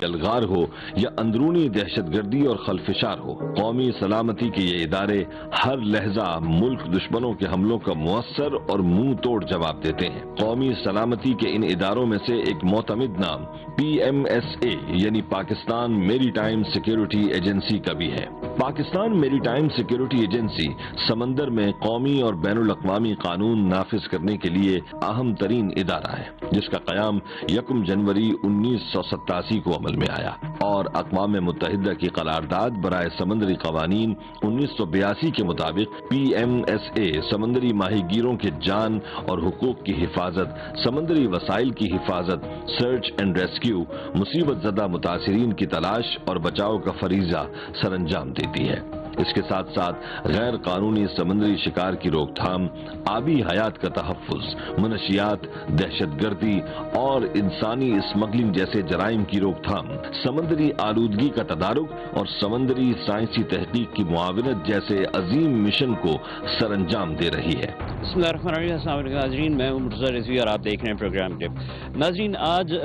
الغار ہو یا اندرونی دہشت گردی اور خلفشار ہو، قومی سلامتی کے یہ ادارے ہر لحظہ ملک دشمنوں کے حملوں کا مؤثر اور منہ توڑ جواب دیتے ہیں۔ قومی سلامتی کے ان اداروں میں سے ایک معتمد نام PMSA یعنی پاکستان میری ٹائم سیکیورٹی ایجنسی کا بھی ہے۔ پاکستان میری ٹائم سیکیورٹی ایجنسی سمندر میں قومی اور بین الاقوامی قانون نافذ کرنے کے لیے اہم ترین ادارہ ہے، جس کا قیام 1 جنوری 1987 کو عمل میں آیا اور اقوام متحدہ کی قرارداد برائے سمندری قوانین 1982 کے مطابق PMSA سمندری ماہی گیروں کے جان اور حقوق کی حفاظت، سمندری وسائل کی حفاظت، سرچ اینڈ ریسکیو، مصیبت زدہ متاثرین کی تلاش اور بچاؤ کا فریضہ سر انجام دیتی ہے۔ اس کے ساتھ ساتھ غیر قانونی سمندری شکار کی روک تھام، آبی حیات کا تحفظ، منشیات، دہشت گردی اور انسانی اسمگلنگ جیسے جرائم کی روک تھام، سمندری آلودگی کا تدارک اور سمندری سائنسی تحقیق کی معاونت جیسے عظیم مشن کو سر انجام دے رہی ہے۔ بسم اللہ الرحمن الرحیم۔ السلام علیکم ناظرین، میں ہوں مرتضیٰ رضوی اور آپ دیکھ رہے ہیں پروگرام ٹپ۔ ناظرین، آج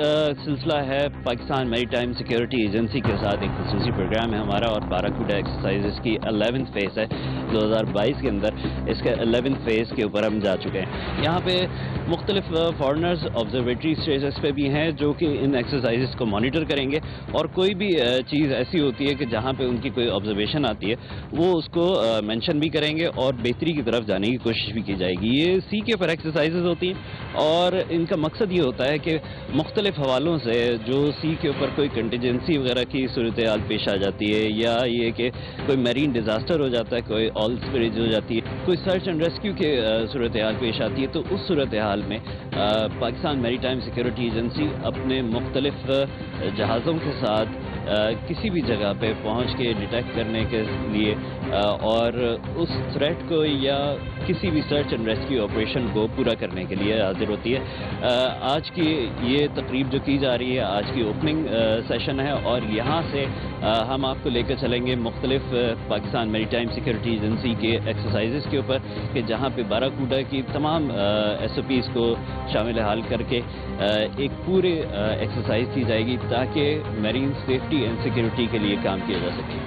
سلسلہ ہے پاکستان میری ٹائم سیکیورٹی ایجنسی کے ساتھ ایک خصوصی پروگرام ہے ہمارا، اور باراکوڈا ایکسرسائزز کی 11ویں فیز ہے 2022 کے اندر۔ اس کے 11ویں فیز کے اوپر ہم جا چکے ہیں۔ یہاں پہ مختلف فارنرز آبزرویٹری اسٹیشنز پہ بھی ہیں جو کہ ان ایکسرسائزز کو مانیٹر کریں گے، اور کوئی بھی چیز ایسی ہوتی ہے کہ جہاں پہ ان کی کوئی آبزرویشن آتی ہے وہ اس کو مینشن بھی کریں گے اور بہتری کی طرف جانے کی کوشش بھی کی جائے گی۔ یہ سی کے اوپر ایکسرسائزز ہوتی ہیں اور ان کا مقصد یہ ہوتا ہے کہ مختلف حوالوں سے جو سی کے اوپر کوئی کنٹیجنسی وغیرہ کی صورتحال پیش آ جاتی ہے، یا یہ کہ کوئی میرین ڈیزاسٹر ہو جاتا ہے، کوئی آئل اسپریج ہو جاتی ہے، کوئی سرچ اینڈ ریسکیو کی صورتحال پیش آتی ہے، تو اس صورتحال میں پاکستان میری ٹائم سیکیورٹی ایجنسی اپنے مختلف جہازوں کے ساتھ کسی بھی جگہ پہ پہنچ کے ڈیٹیکٹ کرنے کے لیے اور اس تھریٹ کو یا کسی بھی سرچ اینڈ ریسکیو آپریشن کو پورا کرنے کے لیے حاضر ہوتی ہے۔ آج کی یہ تقریب جو کی جا رہی ہے، آج کی اوپننگ سیشن ہے، اور یہاں سے ہم آپ کو لے کر چلیں گے مختلف پاکستان میری ٹائم سیکیورٹی ایجنسی کے ایکسرسائزز کے اوپر، کہ جہاں پہ باراکوڈا کی تمام SOPs کو شامل حال کر کے ایک پورے ایکسرسائز کی جائے گی تاکہ میرین سیفٹی اینڈ سیکیورٹی کے لیے کام کیا جا سکے۔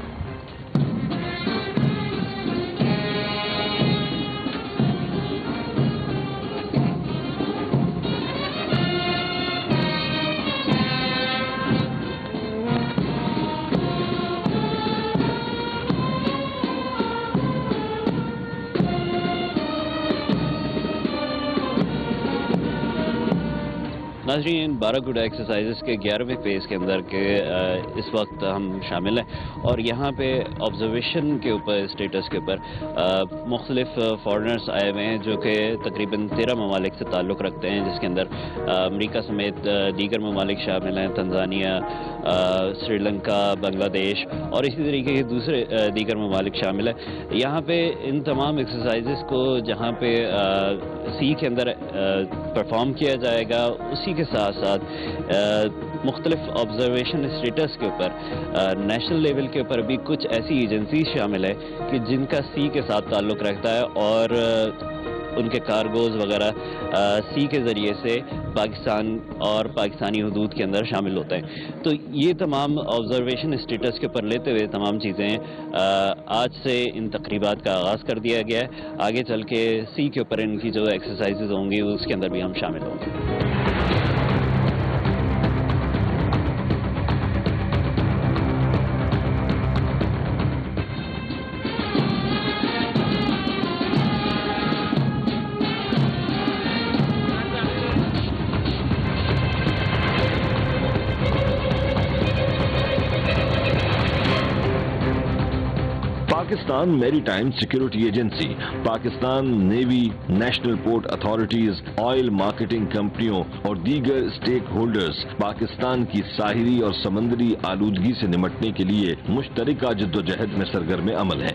ناظرین، باراکوڈا ایکسرسائزز کے 11ویں فیز کے اندر کے اس وقت ہم شامل ہیں، اور یہاں پہ آبزرویشن کے اوپر، اسٹیٹس کے اوپر مختلف فارنرز آئے ہوئے ہیں جو کہ تقریباً 13 ممالک سے تعلق رکھتے ہیں، جس کے اندر امریکہ سمیت دیگر ممالک شامل ہیں، تنزانیہ، سری لنکا، بنگلہ دیش اور اسی طریقے کے دوسرے دیگر ممالک شامل ہیں۔ یہاں پہ ان تمام ایکسرسائزز کو جہاں پہ سی کے اندر پرفارم کیا جائے گا، اسی کے ساتھ ساتھ مختلف آبزرویشن اسٹیٹس کے اوپر نیشنل لیول کے اوپر بھی کچھ ایسی ایجنسیز شامل ہے کہ جن کا سی کے ساتھ تعلق رکھتا ہے، اور ان کے کارگوز وغیرہ سی کے ذریعے سے پاکستان اور پاکستانی حدود کے اندر شامل ہوتے ہیں۔ تو یہ تمام آبزرویشن اسٹیٹس کے اوپر لیتے ہوئے تمام چیزیں آج سے ان تقریبات کا آغاز کر دیا گیا ہے۔ آگے چل کے سی کے اوپر ان کی جو ایکسرسائزز ہوں گی اس کے اندر بھی ہم شامل ہوں گے۔ پاکستان میری time security agency Pakistan navy, national port authorities, oil marketing کمپنیوں اور دیگر اسٹیک ہولڈرز پاکستان کی ساحلی اور سمندری آلودگی سے نمٹنے کے لیے مشترکہ جدوجہد میں سرگرم عمل ہے۔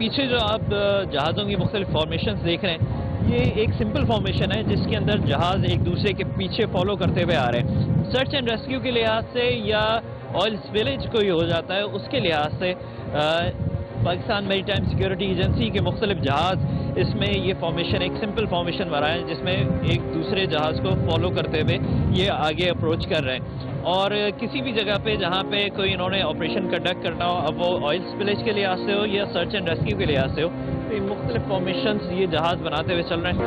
پیچھے جو آپ جہازوں کی مختلف فارمیشنز دیکھ رہے ہیں، یہ ایک سمپل فارمیشن ہے جس کے اندر جہاز ایک دوسرے کے پیچھے فالو کرتے ہوئے آ رہے ہیں. سرچ اینڈ ریسکیو کے لحاظ سے یا آئل سپیلیج کوئی ہو جاتا ہے اس کے لحاظ سے پاکستان میری ٹائم سیکیورٹی ایجنسی کے مختلف جہاز اس میں یہ فارمیشن ایک سمپل فارمیشن بنا ہے جس میں ایک دوسرے جہاز کو فالو کرتے ہوئے یہ آگے اپروچ کر رہے ہیں. اور کسی بھی جگہ پہ جہاں پہ کوئی انہوں نے آپریشن کنڈکٹ کرنا ہو، اب وہ آئل سپیلیج کے لحاظ سے ہو یا سرچ اینڈ ریسکیو کے لحاظ سے ہو، تو یہ مختلف فارمیشنز یہ جہاز بناتے ہوئے چل رہے ہیں.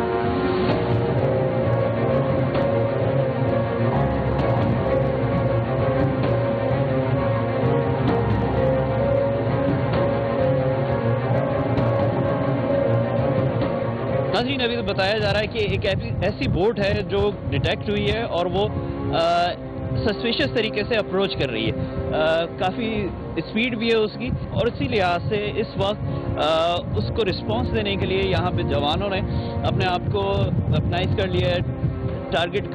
ناظرین، ابھی تو بتایا جا رہا ہے کہ ایک ایسی بوٹ ہے جو ڈیٹیکٹ ہوئی ہے اور وہ سسپیشس طریقے سے اپروچ کر رہی ہے. کافی اسپیڈ بھی ہے اس کی، اور اسی لحاظ سے اس وقت اس کو رسپانس دینے کے لیے یہاں پہ جوانوں نے اپنے آپ کو اپنائز کر لیا ہے. ٹارگٹ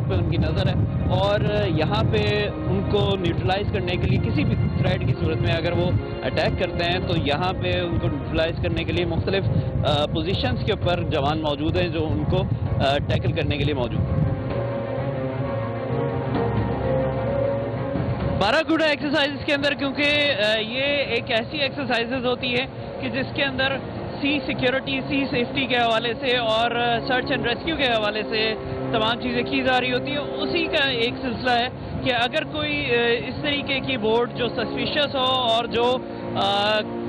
پہ ان کی نظر ہے اور یہاں پہ ان کو نیوٹرلائز کرنے کے لیے کسی بھی تھریٹ کی صورت میں اگر وہ اٹیک کرتے ہیں تو یہاں پہ ان کو نیوٹرلائز کرنے کے لیے مختلف پوزیشنز کے اوپر جوان موجود ہیں جو ان کو ٹیکل کرنے کے لیے موجود ہیں. باراکوڈا ایکسرسائز کے اندر کیونکہ یہ ایک ایسی ایکسرسائزز ہوتی ہے کہ جس کے اندر سی سیکیورٹی، سی سیفٹی کے حوالے سے اور سرچ اینڈ ریسکیو کے حوالے سے تمام چیزیں کی جا رہی ہوتی ہیں. اسی کا ایک سلسلہ ہے کہ اگر کوئی اس طریقے کی بوٹ جو سسپیشس ہو اور جو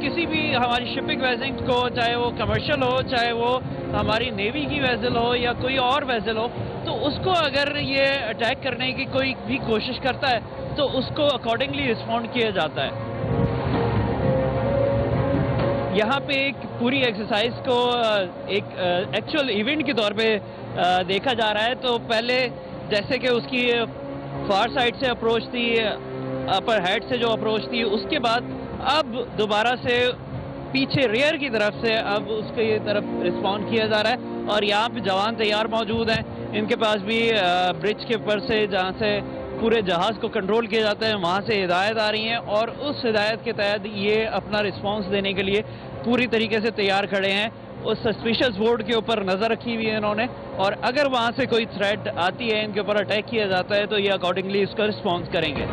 کسی بھی ہماری شپنگ ویزل کو، چاہے وہ کمرشل ہو، چاہے وہ ہماری نیوی کی ویزل ہو یا کوئی اور ویزل ہو، تو اس کو اگر یہ اٹیک کرنے کی کوئی بھی کوشش کرتا ہے تو اس کو اکارڈنگلی رسپونڈ کیا جاتا ہے. یہاں پہ ایک پوری ایکسرسائز کو ایک ایکچوئل ایونٹ کے طور پہ دیکھا جا رہا ہے. تو پہلے جیسے کہ اس کی فار سائڈ سے اپروچ تھی، اپر ہیڈ سے جو اپروچ تھی، اس کے بعد اب دوبارہ سے پیچھے ریئر کی طرف سے اب اس کی طرف رسپونڈ کیا جا رہا ہے. اور یہاں پہ جوان تیار موجود ہیں، ان کے پاس بھی برج کے اوپر سے جہاں سے پورے جہاز کو کنٹرول کیا جاتا ہے وہاں سے ہدایت آ رہی ہیں، اور اس ہدایت کے تحت یہ اپنا رسپانس دینے کے لیے پوری طریقے سے تیار کھڑے ہیں. اس سسپیشس بورڈ کے اوپر نظر رکھی ہوئی ہے انہوں نے، اور اگر وہاں سے کوئی تھریٹ آتی ہے، ان کے اوپر اٹیک کیا جاتا ہے تو یہ اکارڈنگلی اس کا رسپانس کریں گے.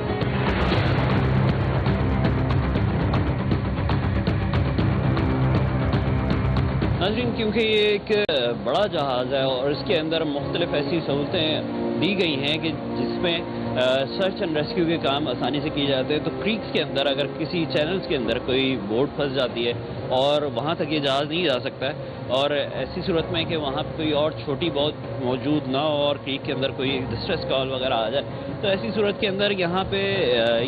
ناظرین، کیونکہ یہ ایک بڑا جہاز ہے اور اس کے اندر مختلف ایسی سہولتیں دی گئی ہیں کہ جس میں سرچ اینڈ ریسکیو کے کام آسانی سے کیے جاتے ہیں. تو کریکس کے اندر اگر کسی چینلز کے اندر کوئی بوٹ پھنس جاتی ہے اور وہاں تک یہ جہاز نہیں جا سکتا ہے، اور ایسی صورت میں کہ وہاں پہ کوئی اور چھوٹی بوٹ موجود نہ ہو اور کریک کے اندر کوئی ڈسٹریس کال وغیرہ آ جائے، تو ایسی صورت کے اندر یہاں پہ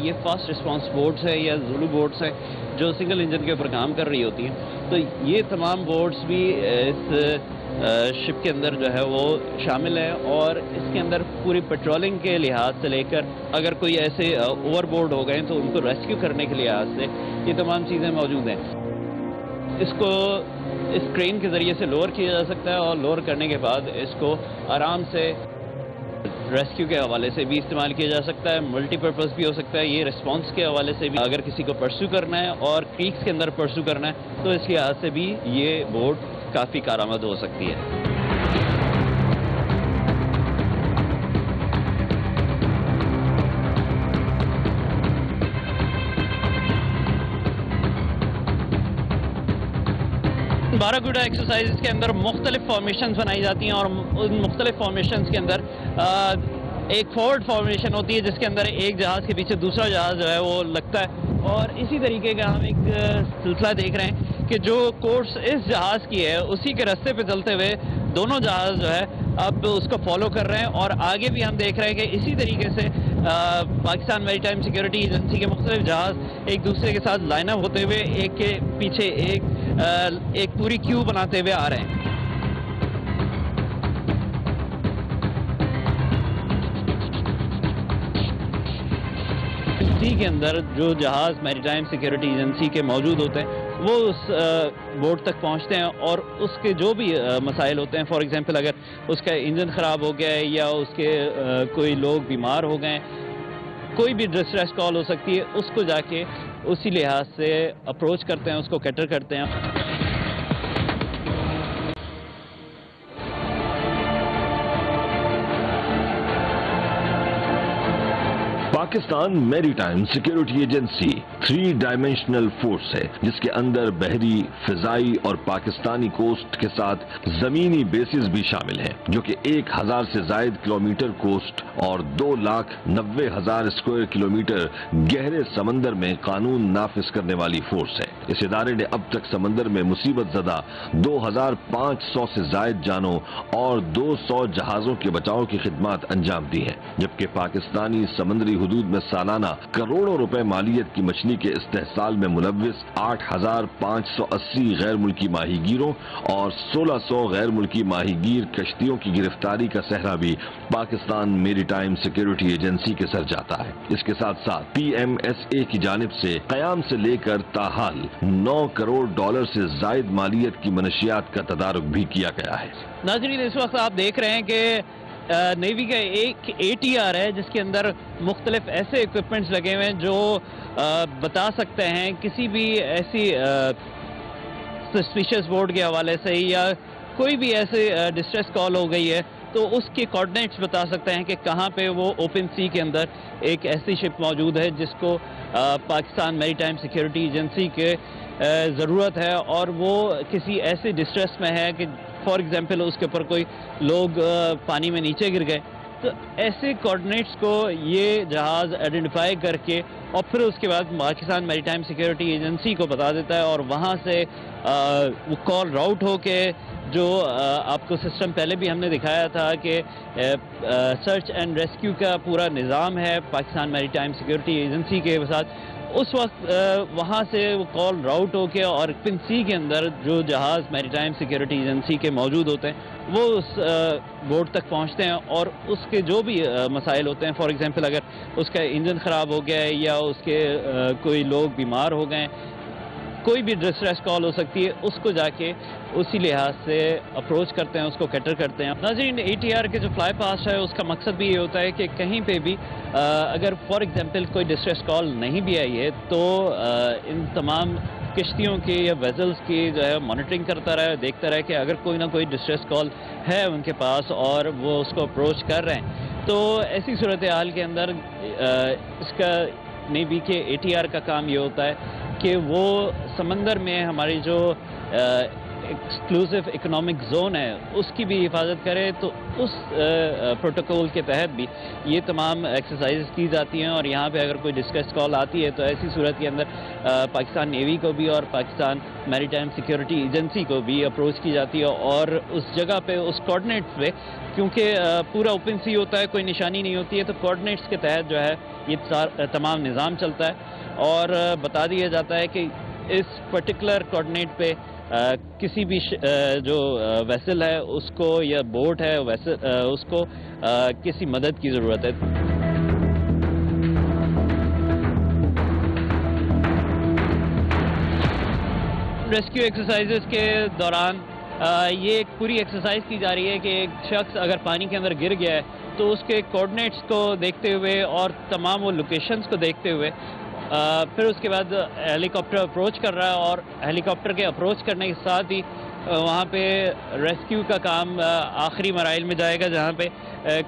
یہ فاسٹ رسپانس بوٹس ہیں یا زولو بوٹس ہیں جو سنگل انجن کے اوپر کام کر رہی ہوتی ہیں. تو یہ تمام بوٹس بھی اس شپ کے اندر جو ہے وہ شامل ہے، اور اس کے اندر پوری پیٹرولنگ کے لحاظ سے لے کر اگر کوئی ایسے اوور بورڈ ہو گئے تو ان کو ریسکیو کرنے کے لحاظ سے یہ تمام چیزیں موجود ہیں. اس کو اس کرین کے ذریعے سے لوور کیا جا سکتا ہے، اور لوور کرنے کے بعد اس کو آرام سے ریسکیو کے حوالے سے بھی استعمال کیا جا سکتا ہے، ملٹی پرپز بھی ہو سکتا ہے. یہ رسپانس کے حوالے سے بھی اگر کسی کو پرسو کرنا ہے اور کریکس کے اندر پرسو کرنا ہے تو اس لحاظ سے بھی یہ بوٹ کافی کارآمد ہو سکتی ہے. باراکوڈا ایکسرسائز کے اندر مختلف فارمیشنز بنائی جاتی ہیں، اور ان مختلف فارمیشنز کے اندر ایک فورورڈ فارمیشن ہوتی ہے جس کے اندر ایک جہاز کے پیچھے دوسرا جہاز جو ہے وہ لگتا ہے. اور اسی طریقے کا ہم ایک سلسلہ دیکھ رہے ہیں کہ جو کورس اس جہاز کی ہے اسی کے راستے پہ چلتے ہوئے دونوں جہاز جو ہے اب اس کو فالو کر رہے ہیں. اور آگے بھی ہم دیکھ رہے ہیں کہ اسی طریقے سے پاکستان میری ٹائم سیکیورٹی ایجنسی کے مختلف جہاز ایک دوسرے کے ساتھ لائن اپ ہوتے ہوئے ایک کے پیچھے ایک پوری کیو بناتے ہوئے آ رہے ہیں. اسی کے اندر جو جہاز میری ٹائم سیکیورٹی ایجنسی کے موجود ہوتے ہیں وہ اس بوٹ تک پہنچتے ہیں، اور اس کے جو بھی مسائل ہوتے ہیں، فار ایگزامپل اگر اس کا انجن خراب ہو گیا ہے یا اس کے کوئی لوگ بیمار ہو گئے ہیں کوئی بھی ڈسٹریس کال ہو سکتی ہے اس کو جا کے اسی لحاظ سے اپروچ کرتے ہیں, اس کو کیٹر کرتے ہیں. پاکستان میری time security agency 3 dimensional force ہے جس کے اندر بحری, فضائی اور پاکستانی کوسٹ کے ساتھ زمینی بیسز بھی شامل ہیں, جو کہ 1000 سے زائد کلومیٹر کوسٹ اور 2,90,000 اسکوائر کلومیٹر گہرے سمندر میں قانون نافذ کرنے والی فورس ہے. اس ادارے نے اب تک سمندر میں مصیبت زدہ 2500 سے زائد جانوں اور 200 جہازوں کے بچاؤ کی خدمات انجام دی ہیں, جبکہ پاکستانی سمندری حدود میں سالانہ کروڑوں روپے مالیت کی مچھلی کے استحصال میں ملوث 8,580 غیر ملکی ماہی گیروں اور 1,600 غیر ملکی ماہی گیر کشتیوں کی گرفتاری کا صحرا بھی پاکستان میری ٹائم سیکیورٹی ایجنسی کے سر جاتا ہے. اس کے ساتھ ساتھ PMSA کی جانب سے قیام سے لے کر تاحال $9 کروڑ سے زائد مالیت کی منشیات کا تدارک بھی کیا گیا ہے. ناظرین, اس وقت آپ دیکھ رہے ہیں کہ نیوی کا ایک ATR ہے جس کے اندر مختلف ایسے اکوپمنٹس لگے ہوئے ہیں جو بتا سکتے ہیں کسی بھی ایسی سسپیشس بورڈ کے حوالے سے یا کوئی بھی ایسے ڈسٹریس کال ہو گئی ہے تو اس کے کوآرڈینیٹس بتا سکتے ہیں کہ کہاں پہ وہ اوپن سی کے اندر ایک ایسی شپ موجود ہے جس کو پاکستان میری ٹائم سیکیورٹی ایجنسی کے ضرورت ہے, اور وہ کسی ایسے ڈسٹریس میں ہے کہ فار ایگزامپل اس کے اوپر کوئی لوگ پانی میں نیچے گر گئے. تو ایسے کوآرڈینیٹس کو یہ جہاز آئیڈینٹیفائی کر کے اور پھر اس کے بعد پاکستان میری ٹائم سیکیورٹی ایجنسی کو بتا دیتا ہے, اور وہاں سے وہ کال راؤٹ ہو کے جو آپ کو سسٹم پہلے بھی ہم نے دکھایا تھا کہ سرچ اینڈ ریسکیو کا پورا نظام ہے پاکستان میری ٹائم سیکیورٹی ایجنسی کے ساتھ, اس وقت وہاں سے وہ کال راؤٹ ہو کے اور پن سی کے اندر جو جہاز میری ٹائم سیکیورٹی ایجنسی کے موجود ہوتے ہیں وہ اس بورڈ تک پہنچتے ہیں, اور اس کے جو بھی مسائل ہوتے ہیں, فار ایگزامپل اگر اس کا انجن خراب ہو گیا ہے یا اس کے کوئی لوگ بیمار ہو گئے ہیں, کوئی بھی ڈسٹریس کال ہو سکتی ہے اس کو جا کے اسی لحاظ سے اپروچ کرتے ہیں, اس کو کیٹر کرتے ہیں. ناظرین, ATR کے جو فلائی پاسٹ ہے اس کا مقصد بھی یہ ہوتا ہے کہ کہیں پہ بھی اگر فار ایگزامپل کوئی ڈسٹریس کال نہیں بھی آئی ہے تو ان تمام کشتیوں کی یا ویزلز کی جو ہے مانیٹرنگ کرتا رہے, دیکھتا رہے کہ اگر کوئی نہ کوئی ڈسٹریس کال ہے ان کے پاس اور وہ اس کو اپروچ کر رہے ہیں, تو ایسی صورتحال کے اندر اس کا نیوی کے ATR کا کام یہ ہوتا ہے کہ وہ سمندر میں ہماری جو ایکسکلوسیو اکنامک زون ہے اس کی بھی حفاظت کرے. تو اس پروٹوکول کے تحت بھی یہ تمام ایکسرسائز کی جاتی ہیں, اور یہاں پہ اگر کوئی ڈسٹریس کال آتی ہے تو ایسی صورت کے اندر پاکستان نیوی کو بھی اور پاکستان میری ٹائم سیکیورٹی ایجنسی کو بھی اپروچ کی جاتی ہے, اور اس جگہ پہ اس کوآرڈینیٹس پہ, کیونکہ پورا اوپن سی ہوتا ہے, کوئی نشانی نہیں ہوتی ہے, تو کوآرڈینیٹس کے تحت جو ہے یہ تمام نظام چلتا ہے, اور بتا دیا جاتا ہے کہ اس پرٹیکولر کوآرڈینیٹ پہ کسی بھی جو ویسل ہے اس کو یا بوٹ ہے اس کو کسی مدد کی ضرورت ہے. ریسکیو ایکسرسائزز کے دوران یہ ایک پوری ایکسرسائز کی جا رہی ہے کہ ایک شخص اگر پانی کے اندر گر گیا ہے تو اس کے کوآرڈینیٹس کو دیکھتے ہوئے اور تمام وہ لوکیشنز کو دیکھتے ہوئے پھر اس کے بعد ہیلی کاپٹر اپروچ کر رہا ہے, اور ہیلی کاپٹر کے اپروچ کرنے کے ساتھ ہی وہاں پہ ریسکیو کا کام آخری مراحل میں جائے گا, جہاں پہ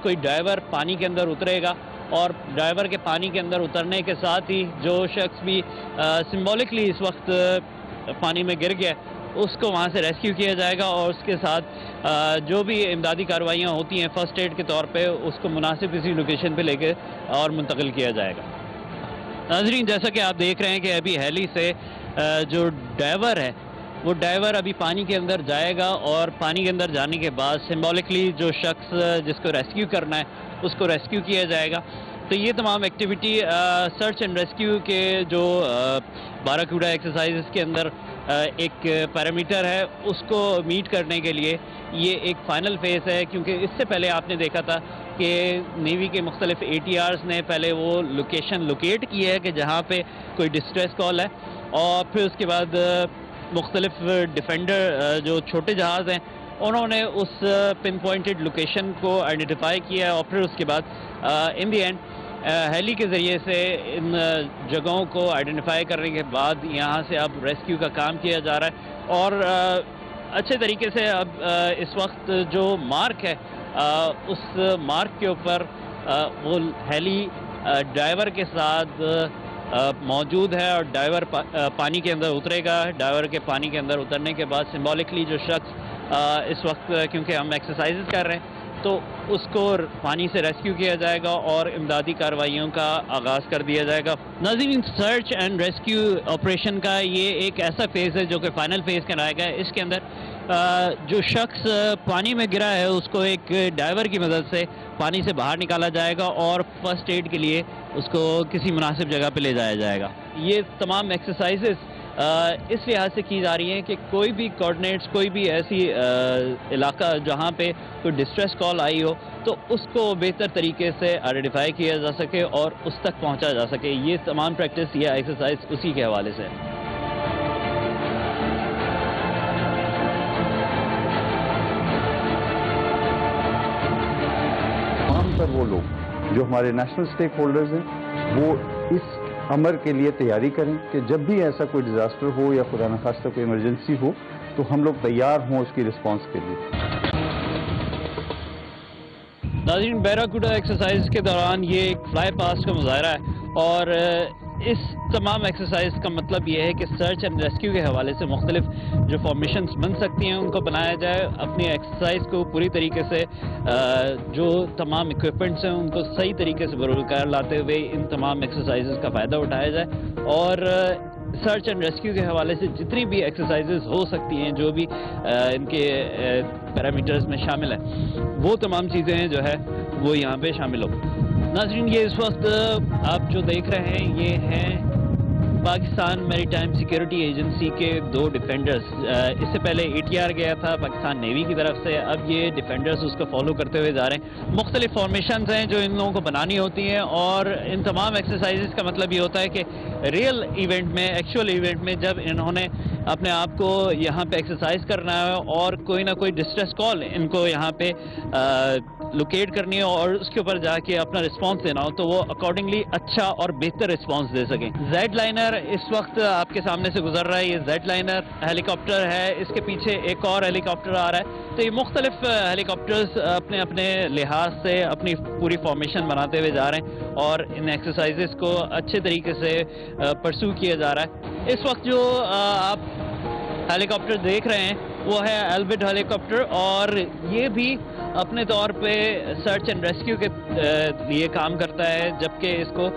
کوئی ڈرائیور پانی کے اندر اترے گا, اور ڈرائیور کے پانی کے اندر اترنے کے ساتھ ہی جو شخص بھی سمبولکلی اس وقت پانی میں گر گیا اس کو وہاں سے ریسکیو کیا جائے گا, اور اس کے ساتھ جو بھی امدادی کارروائیاں ہوتی ہیں فرسٹ ایڈ کے طور پہ اس کو مناسب کسی لوکیشن پہ لے کے اور منتقل کیا جائے گا. ناظرین, جیسا کہ آپ دیکھ رہے ہیں کہ ابھی ہیلی سے جو ڈائیور ہے وہ ڈائیور ابھی پانی کے اندر جائے گا, اور پانی کے اندر جانے کے بعد سمبولکلی جو شخص جس کو ریسکیو کرنا ہے اس کو ریسکیو کیا جائے گا. تو یہ تمام ایکٹیویٹی سرچ اینڈ ریسکیو کے جو باراکوڈا ایکسرسائزز کے اندر ایک پیرامیٹر ہے اس کو میٹ کرنے کے لیے یہ ایک فائنل فیز ہے, کیونکہ اس سے پہلے آپ نے دیکھا تھا کہ نیوی کے مختلف ATRs نے پہلے وہ لوکیشن لوکیٹ کی ہے کہ جہاں پہ کوئی ڈسٹریس کال ہے, اور پھر اس کے بعد مختلف ڈیفینڈر جو چھوٹے جہاز ہیں انہوں نے اس پن پوائنٹڈ لوکیشن کو آئیڈینٹیفائی کیا, اور پھر اس کے بعد ان دی اینڈ ہیلی کے ذریعے سے ان جگہوں کو آئیڈینٹیفائی کرنے کے بعد یہاں سے اب ریسکیو کا کام کیا جا رہا ہے، اور اچھے طریقے سے اب اس وقت جو مارک ہے اس مارک کے اوپر وہ ہیلی ڈائیور کے ساتھ موجود ہے، اور ڈائیور پانی کے اندر اترے گا۔ ڈائیور کے پانی کے اندر اترنے کے بعد سمبولکلی جو شخص اس وقت کیونکہ ہم ایکسرسائز کر رہے ہیں تو اس کو پانی سے ریسکیو کیا جائے گا اور امدادی کارروائیوں کا آغاز کر دیا جائے گا۔ ناظرین، سرچ اینڈ ریسکیو آپریشن کا یہ ایک ایسا فیز ہے جو کہ فائنل فیز کرایا گیا ہے۔ اس کے اندر جو شخص پانی میں گرا ہے اس کو ایک ڈائیور کی مدد سے پانی سے باہر نکالا جائے گا اور فرسٹ ایڈ کے لیے اس کو کسی مناسب جگہ پہ لے جایا جائے گا۔ یہ تمام ایکسرسائزز اس لحاظ سے کی جا رہی ہیں کہ کوئی بھی کوآرڈینیٹس، کوئی بھی ایسی علاقہ جہاں پہ کوئی ڈسٹریس کال آئی ہو تو اس کو بہتر طریقے سے آئیڈینٹیفائی کیا جا سکے اور اس تک پہنچا جا سکے۔ یہ تمام پریکٹس یا ایکسرسائز اسی کے حوالے سے ہے۔ پر وہ لوگ جو ہمارے نیشنل سٹیک ہولڈرز ہیں وہ اس امر کے لیے تیاری کریں کہ جب بھی ایسا کوئی ڈیزاسٹر ہو یا خدا نخواستہ کوئی ایمرجنسی ہو تو ہم لوگ تیار ہوں اس کی رسپانس کے لیے۔ ناظرین، بیراکوڈا ایکسرسائز کے دوران یہ ایک فلائی پاسٹ کا مظاہرہ ہے، اور اس تمام ایکسرسائز کا مطلب یہ ہے کہ سرچ اینڈ ریسکیو کے حوالے سے مختلف جو فارمیشنز بن سکتی ہیں ان کو بنایا جائے، اپنی ایکسرسائز کو پوری طریقے سے جو تمام اکوپمنٹس ہیں ان کو صحیح طریقے سے برقرار لاتے ہوئے ان تمام ایکسرسائزز کا فائدہ اٹھایا جائے، اور سرچ اینڈ ریسکیو کے حوالے سے جتنی بھی ایکسرسائزز ہو سکتی ہیں جو بھی ان کے پیرامیٹرز میں شامل ہیں وہ تمام چیزیں جو ہے وہ یہاں پہ شامل ہو۔ ناظرین، یہ اس وقت آپ جو دیکھ رہے ہیں یہ ہیں پاکستان میری ٹائم سیکیورٹی ایجنسی کے 2 ڈیفینڈرز۔ اس سے پہلے ATR گیا تھا پاکستان نیوی کی طرف سے، اب یہ ڈیفینڈرز اس کو فالو کرتے ہوئے جا رہے ہیں۔ مختلف فارمیشنز ہیں جو ان لوگوں کو بنانی ہوتی ہیں، اور ان تمام ایکسرسائزز کا مطلب یہ ہوتا ہے کہ ریئل ایونٹ میں، ایکچوئل ایونٹ میں جب انہوں نے اپنے آپ کو یہاں پہ ایکسرسائز کرنا ہے اور کوئی نہ کوئی ڈسٹریس کال ان کو یہاں پہ لوکیٹ کرنی ہے اور اس کے اوپر جا کے اپنا رسپانس دینا ہو تو وہ اکارڈنگلی اچھا اور بہتر رسپانس دے سکیں۔ زیڈ لائنر اس وقت آپ کے سامنے سے گزر رہا ہے، یہ زیڈ لائنر ہیلی کاپٹر ہے، اس کے پیچھے ایک اور ہیلی کاپٹر آ رہا ہے۔ تو یہ مختلف ہیلی کاپٹرز اپنے اپنے لحاظ سے اپنی پوری فارمیشن بناتے ہوئے جا رہے ہیں اور ان ایکسرسائزز کو اچھے طریقے سے پرسو کیا جا رہا ہے۔ اس وقت جو آپ ہیلی کاپٹر دیکھ رہے ہیں وہ ہے ایلبٹ ہیلی کاپٹر، اور یہ بھی اپنے طور پہ سرچ اینڈ ریسکیو کے لیے کام کرتا ہے، جبکہ اس کو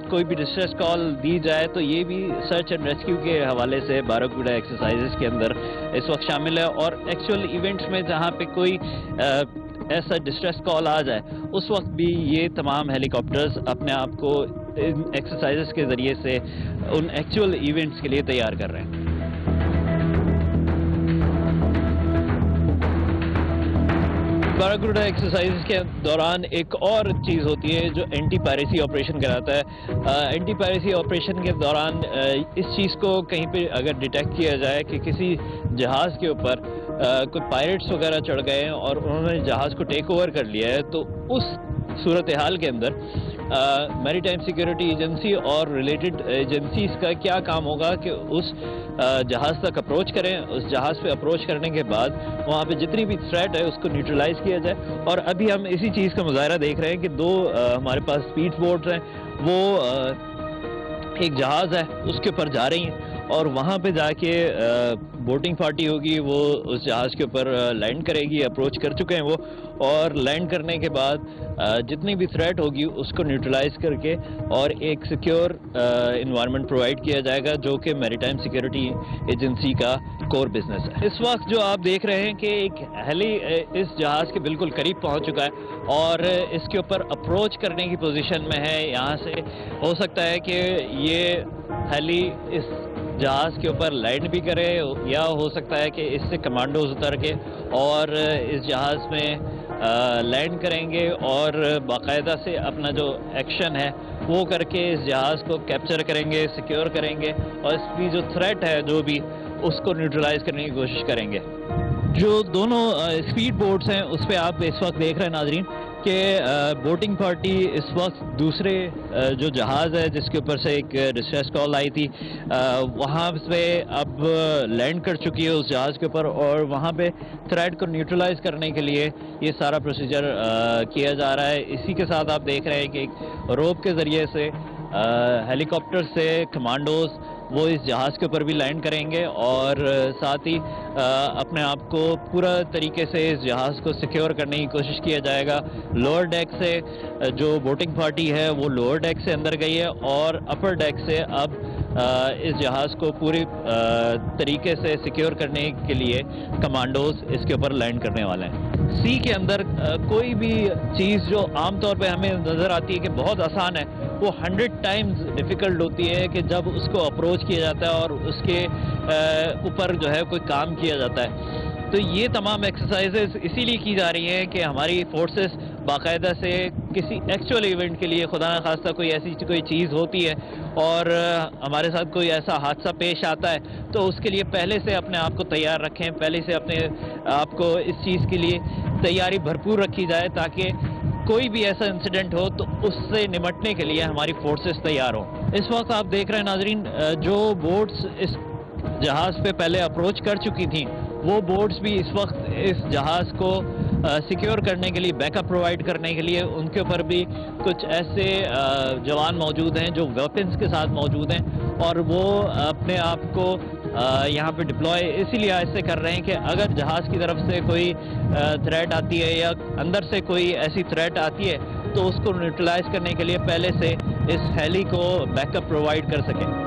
کوئی بھی ڈسٹریس کال دی جائے تو یہ بھی سرچ اینڈ ریسکیو کے حوالے سے بیراکوڈا ایکسرسائزز کے اندر اس وقت شامل ہے، اور ایکچوئل ایونٹس میں جہاں پہ کوئی ایسا ڈسٹریس کال آ جائے اس وقت بھی یہ تمام ہیلی کاپٹرز اپنے آپ کو ان ایکسرسائزز کے ذریعے سے ان ایکچوئل ایونٹس کے لیے تیار کر رہے ہیں۔ بیراکوڈا ایکسرسائز کے دوران ایک اور چیز ہوتی ہے جو اینٹی پائریسی آپریشن کراتا ہے۔ اینٹی پائریسی آپریشن کے دوران اس چیز کو کہیں پہ اگر ڈیٹیکٹ کیا جائے کہ کسی جہاز کے اوپر کوئی پائریٹس وغیرہ چڑھ گئے ہیں اور انہوں نے جہاز کو ٹیک اوور کر لیا ہے، تو اس صورتحال کے اندر میری ٹائم سیکیورٹی ایجنسی اور ریلیٹڈ ایجنسیز کا کیا کام ہوگا کہ اس جہاز تک اپروچ کریں، اس جہاز پہ اپروچ کرنے کے بعد وہاں پہ جتنی بھی تھریٹ ہے اس کو نیوٹرلائز کیا جائے۔ اور ابھی ہم اسی چیز کا مظاہرہ دیکھ رہے ہیں کہ 2 ہمارے پاس اسپیڈ بوٹس ہیں، وہ ایک جہاز ہے اس کے اوپر جا رہی ہیں، اور وہاں پہ جا کے بوٹنگ پارٹی ہوگی، وہ اس جہاز کے اوپر لینڈ کرے گی، اپروچ کر چکے ہیں وہ، اور لینڈ کرنے کے بعد جتنی بھی تھریٹ ہوگی اس کو نیوٹرلائز کر کے اور ایک سیکیور انوائرمنٹ پرووائڈ کیا جائے گا، جو کہ میری ٹائم سیکیورٹی ایجنسی کا کور بزنس ہے۔ اس وقت جو آپ دیکھ رہے ہیں کہ ایک ہیلی اس جہاز کے بالکل قریب پہنچ چکا ہے اور اس کے اوپر اپروچ کرنے کی پوزیشن میں ہے۔ یہاں سے ہو سکتا ہے کہ یہ ہیلی اس جہاز کے اوپر لینڈ بھی کرے، یا ہو سکتا ہے کہ اس سے کمانڈوز اتر کے اور اس جہاز میں لینڈ کریں گے اور باقاعدہ سے اپنا جو ایکشن ہے وہ کر کے اس جہاز کو کیپچر کریں گے، سیکیور کریں گے، اور اس کی جو تھریٹ ہے جو بھی اس کو نیوٹرلائز کرنے کی کوشش کریں گے۔ جو دونوں اسپیڈ بوٹس ہیں اس پہ آپ اس وقت دیکھ رہے ہیں ناظرین، کہ بوٹنگ پارٹی اس وقت دوسرے جو جہاز ہے جس کے اوپر سے ایک ڈسٹریس کال آئی تھی وہاں پہ اب لینڈ کر چکی ہے اس جہاز کے اوپر، اور وہاں پہ تھریٹ کو نیوٹرلائز کرنے کے لیے یہ سارا پروسیجر کیا جا رہا ہے۔ اسی کے ساتھ آپ دیکھ رہے ہیں کہ ایک روپ کے ذریعے سے ہیلی کاپٹر سے کمانڈوز وہ اس جہاز کے اوپر بھی لینڈ کریں گے، اور ساتھ ہی اپنے آپ کو پورا طریقے سے اس جہاز کو سیکیور کرنے کی کوشش کیا جائے گا۔ لوور ڈیک سے جو بوٹنگ پارٹی ہے وہ لوور ڈیک سے اندر گئی ہے، اور اپر ڈیک سے اب اس جہاز کو پوری طریقے سے سیکیور کرنے کے لیے کمانڈوز اس کے اوپر لینڈ کرنے والے ہیں۔ سی کے اندر کوئی بھی چیز جو عام طور پہ ہمیں نظر آتی ہے کہ بہت آسان ہے، وہ 100 ٹائمز ڈیفیکلٹ ہوتی ہے کہ جب اس کو اپروچ کیا جاتا ہے اور اس کے اوپر جو ہے کوئی کام کیا جاتا ہے۔ تو یہ تمام ایکسرسائزز اسی لیے کی جا رہی ہیں کہ ہماری فورسز باقاعدہ سے کسی ایکچوئل ایونٹ کے لیے خدا نخواستہ کوئی ایسی کوئی چیز ہوتی ہے اور ہمارے ساتھ کوئی ایسا حادثہ پیش آتا ہے تو اس کے لیے پہلے سے اپنے آپ کو تیار رکھیں، پہلے سے اپنے آپ کو اس چیز کے لیے تیاری بھرپور رکھی جائے تاکہ کوئی بھی ایسا انسیڈنٹ ہو تو اس سے نمٹنے کے لیے ہماری فورسز تیار ہوں۔ اس وقت آپ دیکھ رہے ہیں ناظرین، جو بوٹس اس جہاز پہ پہلے اپروچ کر چکی تھیں وہ بوٹس بھی اس وقت اس جہاز کو سیکیور کرنے کے لیے، بیک اپ پرووائڈ کرنے کے لیے ان کے اوپر بھی کچھ ایسے جوان موجود ہیں جو ویپنز کے ساتھ موجود ہیں، اور وہ اپنے آپ کو یہاں پہ ڈپلوائے اسی لیے ایسے کر رہے ہیں کہ اگر جہاز کی طرف سے کوئی تھریٹ آتی ہے یا اندر سے کوئی ایسی تھریٹ آتی ہے تو اس کو نیوٹرلائز کرنے کے لیے پہلے سے اس ہیلی کو بیک اپ پرووائڈ کر سکیں۔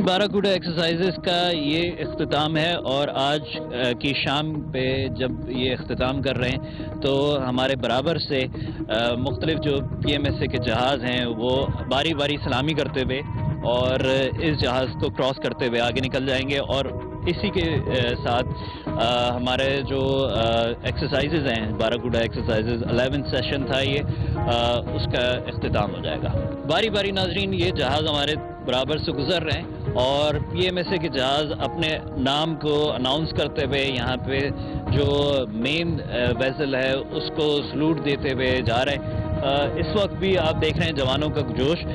باراکوڈا ایکسرسائزز کا یہ اختتام ہے، اور آج کی شام پہ جب یہ اختتام کر رہے ہیں تو ہمارے برابر سے مختلف جو PMSA کے جہاز ہیں وہ باری باری سلامی کرتے ہوئے اور اس جہاز کو کراس کرتے ہوئے آگے نکل جائیں گے، اور اسی کے ساتھ ہمارے جو ایکسرسائزز ہیں باراکوڈا ایکسرسائزز 11 سیشن تھا یہ، اس کا اختتام ہو جائے گا۔ باری باری ناظرین یہ جہاز ہمارے برابر سے گزر رہے ہیں اور PMSA کے جہاز اپنے نام کو اناؤنس کرتے ہوئے یہاں پہ جو مین ویسل ہے اس کو سلوٹ دیتے ہوئے جا رہے ہیں۔ اس وقت بھی آپ دیکھ رہے ہیں جوانوں کا جوش،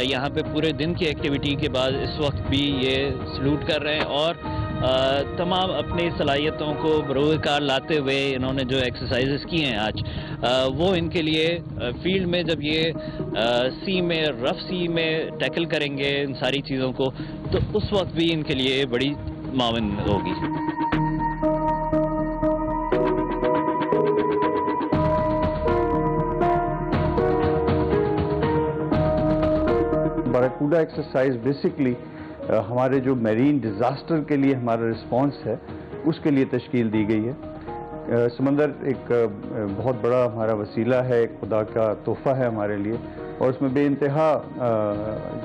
یہاں پہ پورے دن کی ایکٹیویٹی کے بعد اس وقت بھی یہ سلوٹ کر رہے ہیں، اور تمام اپنی صلاحیتوں کو بروئے کار لاتے ہوئے انہوں نے جو ایکسرسائزز کی ہیں آج وہ ان کے لیے فیلڈ میں جب یہ سی میں رف سی میں ٹیکل کریں گے ان ساری چیزوں کو تو اس وقت بھی ان کے لیے بڑی معاون ہوگی۔ باراکوڈا ایکسرسائز بیسکلی ہمارے جو میرین ڈیزاسٹر کے لیے ہمارا رسپانس ہے اس کے لیے تشکیل دی گئی ہے۔ سمندر ایک بہت بڑا ہمارا وسیلہ ہے، ایک خدا کا تحفہ ہے ہمارے لیے، اور اس میں بے انتہا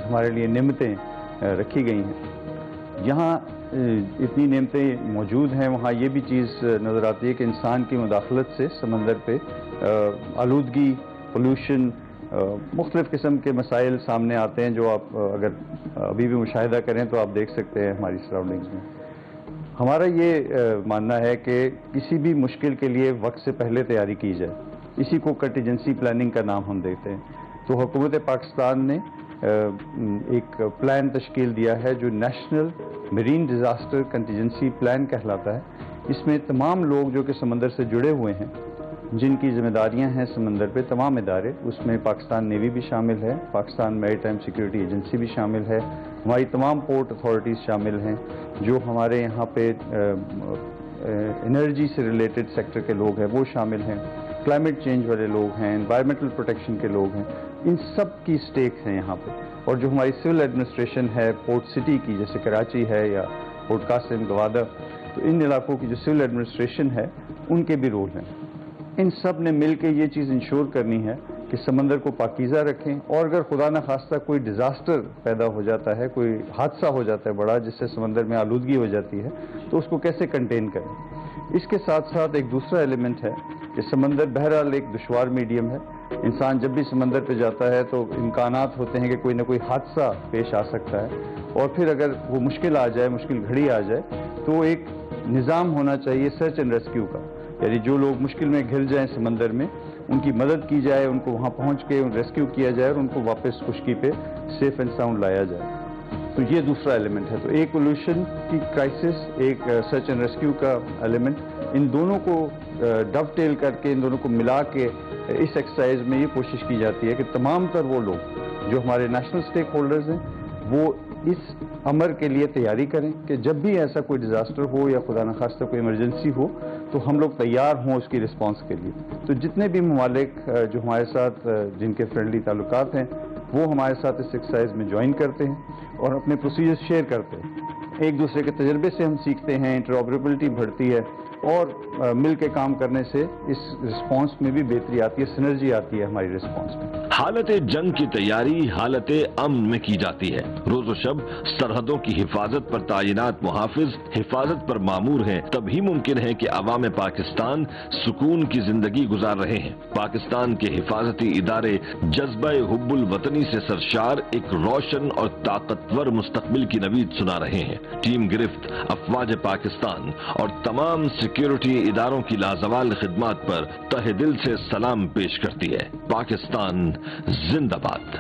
ہمارے لیے نعمتیں رکھی گئی ہیں۔ یہاں اتنی نعمتیں موجود ہیں، وہاں یہ بھی چیز نظر آتی ہے کہ انسان کی مداخلت سے سمندر پہ آلودگی، پولوشن، مختلف قسم کے مسائل سامنے آتے ہیں جو آپ اگر ابھی بھی مشاہدہ کریں تو آپ دیکھ سکتے ہیں ہماری سراؤنڈنگز میں۔ ہمارا یہ ماننا ہے کہ کسی بھی مشکل کے لیے وقت سے پہلے تیاری کی جائے، اسی کو کنٹینجنسی پلاننگ کا نام ہم دیتے ہیں۔ تو حکومت پاکستان نے ایک پلان تشکیل دیا ہے جو national marine disaster contingency plan کہلاتا ہے۔ اس میں تمام لوگ جو کہ سمندر سے جڑے ہوئے ہیں، جن کی ذمہ داریاں ہیں سمندر پہ، تمام ادارے، اس میں پاکستان نیوی بھی شامل ہے، پاکستان میری ٹائم سیکیورٹی ایجنسی بھی شامل ہے، ہماری تمام پورٹ اتھارٹیز شامل ہیں، جو ہمارے یہاں پہ انرجی سے ریلیٹڈ سیکٹر کے لوگ ہیں وہ شامل ہیں، کلائمیٹ چینج والے لوگ ہیں، انوائرمنٹل پروٹیکشن کے لوگ ہیں، ان سب کی سٹیکس ہیں یہاں پہ۔ اور جو ہماری سول ایڈمنسٹریشن ہے پورٹ سٹی کی، جیسے کراچی ہے یا پورٹ قاسم، گوادر، تو ان علاقوں کی جو سول ایڈمنسٹریشن ہے ان کے بھی رول ہیں۔ ان سب نے مل کے یہ چیز انشور کرنی ہے کہ سمندر کو پاکیزہ رکھیں، اور اگر خدا نخواستہ کوئی ڈیزاسٹر پیدا ہو جاتا ہے، کوئی حادثہ ہو جاتا ہے بڑا جس سے سمندر میں آلودگی ہو جاتی ہے، تو اس کو کیسے کنٹین کریں۔ اس کے ساتھ ساتھ ایک دوسرا ایلیمنٹ ہے کہ سمندر بہرحال ایک دشوار میڈیم ہے۔ انسان جب بھی سمندر پہ جاتا ہے تو امکانات ہوتے ہیں کہ کوئی نہ کوئی حادثہ پیش آ سکتا ہے، اور پھر اگر وہ مشکل آ جائے، مشکل گھڑی آ جائے، تو ایک نظام ہونا چاہیے سرچ اینڈ ریسکیو کا۔ یعنی جو لوگ مشکل میں گھر جائیں سمندر میں ان کی مدد کی جائے, ان کو وہاں پہنچ کے ریسکیو کیا جائے اور ان کو واپس خشکی پہ سیف اینڈ ساؤنڈ لایا جائے. تو یہ دوسرا ایلیمنٹ ہے. تو ایک پولوشن کی کرائسس, ایک سرچ اینڈ ریسکیو کا ایلیمنٹ, ان دونوں کو ڈو ٹیل کر کے, ان دونوں کو ملا کے اس ایکسرسائز میں یہ کوشش کی جاتی ہے کہ تمام تر وہ لوگ جو ہمارے نیشنل اسٹیک ہولڈرز ہیں وہ اس امر کے لیے تیاری کریں کہ جب بھی ایسا کوئی ڈیزاسٹر ہو یا خدا نخواستہ کوئی ایمرجنسی ہو تو ہم لوگ تیار ہوں اس کی رسپانس کے لیے. تو جتنے بھی ممالک جو ہمارے ساتھ جن کے فرینڈلی تعلقات ہیں وہ ہمارے ساتھ اس ایکسرسائز میں جوائن کرتے ہیں اور اپنے پروسیجر شیئر کرتے ہیں. ایک دوسرے کے تجربے سے ہم سیکھتے ہیں, انٹرآپریبلٹی بڑھتی ہے اور مل کے کام کرنے سے اس رسپانس میں بھی بہتری آتی ہے, سنرجی آتی ہے ہماری رسپانس میں. حالت جنگ کی تیاری حالت امن میں کی جاتی ہے. روز و شب سرحدوں کی حفاظت پر تعینات محافظ حفاظت پر مامور ہیں, تبھی ممکن ہے کہ عوام پاکستان سکون کی زندگی گزار رہے ہیں. پاکستان کے حفاظتی ادارے جذبہ حب الوطنی سے سرشار ایک روشن اور طاقتور مستقبل کی نوید سنا رہے ہیں. ٹیم گرفت افواج پاکستان اور تمام سیکیورٹی اداروں کی لازوال خدمات پر تہ دل سے سلام پیش کرتی ہے. پاکستان زندہ باد.